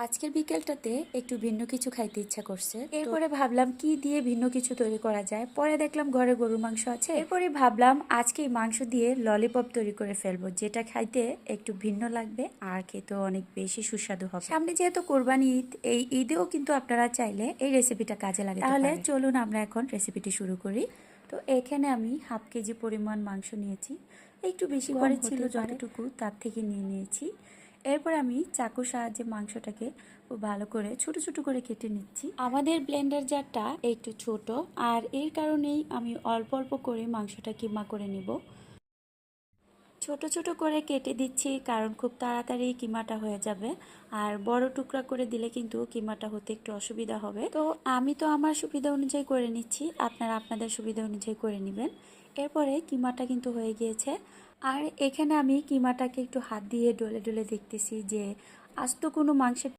আজকের বিকেলটাতে একটু ভিন্ন কিছু খাইতে ইচ্ছা করছে। এরপরে ভাবলাম কি দিয়ে ভিন্ন কিছু তৈরি করা যায়। পরে দেখলাম ঘরে গরুর মাংস আছে। এরপরে ভাবলাম আজকে এই মাংস দিয়ে ললিপপ তৈরি করে ফেলবো, যেটা খাইতে একটু ভিন্ন লাগবে আর খেতেও অনেক বেশি সুস্বাদু হবে। সামনে যেহেতু কোরবানি ঈদ, এই ঈদেও কিন্তু আপনারা চাইলে এই রেসিপিটা কাজে লাগাতে পারেন। তাহলে চলুন আমরা এখন রেসিপিটি শুরু করি। তো এখানে আমি হাফ কেজি পরিমাণ মাংস নিয়েছি, একটু বেশি করে ছিল যতটুকু তার থেকে নিয়ে নিয়েছি। এরপর আমি চাকুর সাহায্যে মাংসটাকে খুব ভালো করে ছোট ছোট করে কেটে নিচ্ছি। আমাদের ব্লেন্ডার জারটা একটু ছোট, আর এর কারণেই আমি অল্প অল্প করে মাংসটা কিমা করে নিব। ছোট ছোট করে কেটে দিচ্ছি কারণ খুব তাড়াতাড়ি কিমাটা হয়ে যাবে, আর বড় টুকরা করে দিলে কিন্তু কিমাটা হতে একটু অসুবিধা হবে। তো আমি তো আমার সুবিধা অনুযায়ী করে নিচ্ছি, আপনারা আপনাদের সুবিধা অনুযায়ী করে নেবেন। এরপরে কিমাটা কিন্তু হয়ে গিয়েছে, আর এখানে আমি কিমাটাকে একটু হাত দিয়ে ডলে ডলে দেখতেছি যে আস্ত কোনো মাংসের